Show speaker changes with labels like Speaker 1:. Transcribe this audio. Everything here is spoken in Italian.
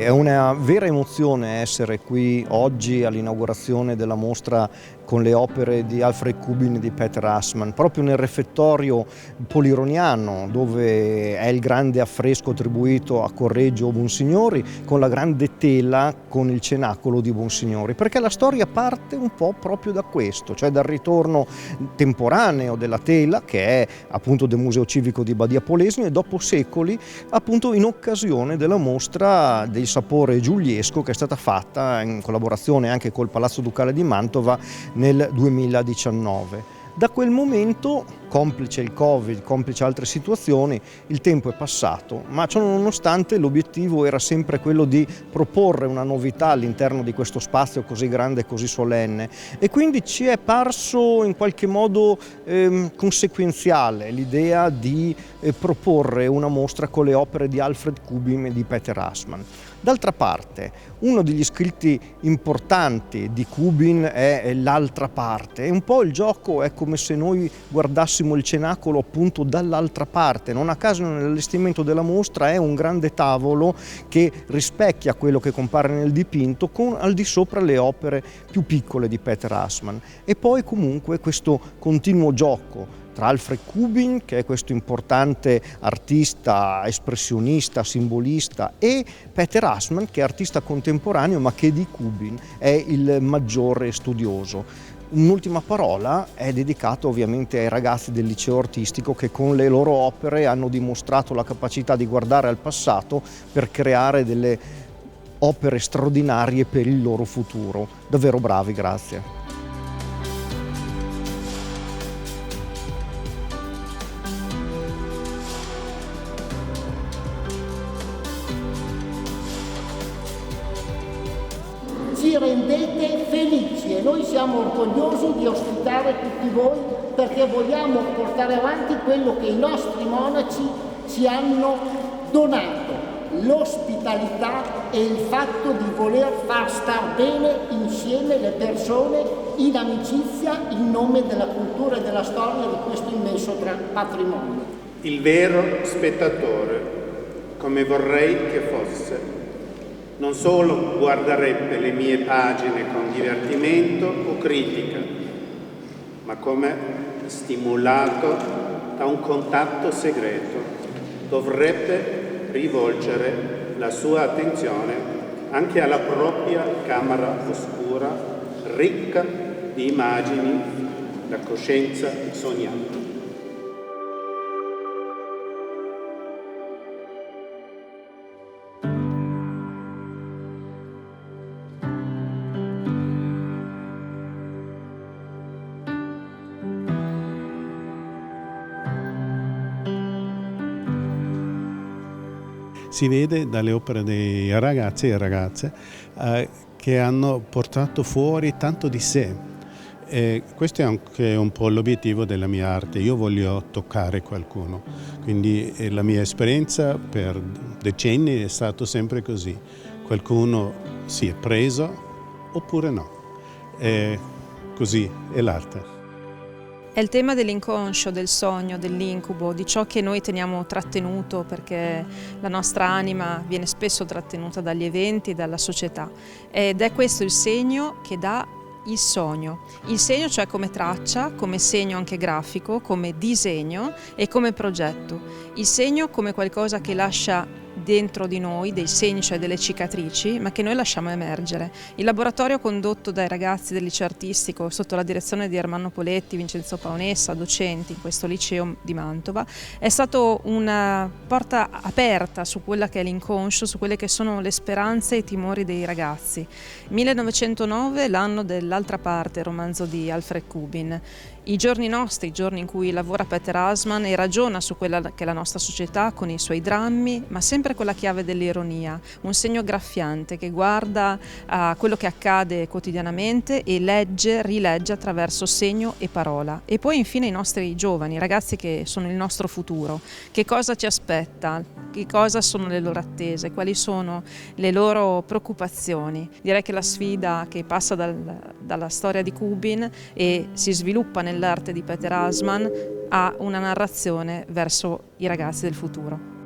Speaker 1: è una vera emozione essere qui oggi all'inaugurazione della mostra con le opere di Alfred Kubin e di Peter Assmann, proprio nel refettorio polironiano, dove è il grande affresco attribuito a Correggio Bonsignori, con la grande tela con il cenacolo di Bonsignori, perché la storia parte un po' proprio da questo, cioè dal ritorno temporaneo della tela, che è appunto del Museo Civico di Badia Polesine, e dopo secoli appunto in occasione della mostra del sapore giuliesco che è stata fatta in collaborazione anche col Palazzo Ducale di Mantova nel 2019. Da quel momento, complice il Covid, complice altre situazioni, il tempo è passato, ma ciò nonostante l'obiettivo era sempre quello di proporre una novità all'interno di questo spazio così grande e così solenne, e quindi ci è parso in qualche modo conseguenziale l'idea di proporre una mostra con le opere di Alfred Kubin e di Peter Assmann. D'altra parte, uno degli scritti importanti di Kubin è L'altra parte, e un po' il gioco è come se noi guardassimo il cenacolo appunto dall'altra parte. Non a caso nell'allestimento della mostra è un grande tavolo che rispecchia quello che compare nel dipinto, con al di sopra le opere più piccole di Peter Assmann, e poi comunque questo continuo gioco tra Alfred Kubin, che è questo importante artista espressionista, simbolista, e Peter Assmann, che è artista contemporaneo ma che di Kubin è il maggiore studioso. Un'ultima parola è dedicata ovviamente ai ragazzi del liceo artistico, che con le loro opere hanno dimostrato la capacità di guardare al passato per creare delle opere straordinarie per il loro futuro. Davvero bravi, grazie.
Speaker 2: Ci rendete felici e noi siamo orgogliosi di ospitare tutti voi, perché vogliamo portare avanti quello che i nostri monaci ci hanno donato: l'ospitalità e il fatto di voler far star bene insieme le persone in amicizia in nome della cultura e della storia di questo immenso patrimonio.
Speaker 3: Il vero spettatore, come vorrei che fosse, non solo guarderebbe le mie pagine con divertimento o critica, ma come stimolato da un contatto segreto, dovrebbe rivolgere la sua attenzione anche alla propria camera oscura, ricca di immagini da coscienza sognante.
Speaker 4: Si vede dalle opere dei ragazzi e ragazze che hanno portato fuori tanto di sé. E questo è anche un po' l'obiettivo della mia arte. Io voglio toccare qualcuno, quindi la mia esperienza per decenni è stato sempre così. Qualcuno si è preso oppure no. E così è l'arte.
Speaker 5: È il tema dell'inconscio, del sogno, dell'incubo, di ciò che noi teniamo trattenuto, perché la nostra anima viene spesso trattenuta dagli eventi e dalla società, ed è questo il segno che dà il sogno, cioè come traccia, come segno anche grafico, come disegno e come progetto. Il segno come qualcosa che lascia dentro di noi dei segni, cioè delle cicatrici, ma che noi lasciamo emergere. Il laboratorio condotto dai ragazzi del liceo artistico sotto la direzione di Ermanno Poletti, Vincenzo Paonessa, docenti in questo liceo di Mantova, è stato una porta aperta su quella che è l'inconscio, su quelle che sono le speranze e i timori dei ragazzi. 1909, l'anno dell'altra parte, romanzo di Alfred Kubin. I giorni nostri, i giorni in cui lavora Peter Assmann e ragiona su quella che è la nostra società con i suoi drammi, ma sempre con la chiave dell'ironia, un segno graffiante che guarda a quello che accade quotidianamente e legge, rilegge attraverso segno e parola. E poi infine i nostri giovani, i ragazzi che sono il nostro futuro. Che cosa ci aspetta? Che cosa sono le loro attese? Quali sono le loro preoccupazioni? Direi che la sfida che passa dalla storia di Kubin e si sviluppa nell'arte di Peter Assmann ha una narrazione verso i ragazzi del futuro.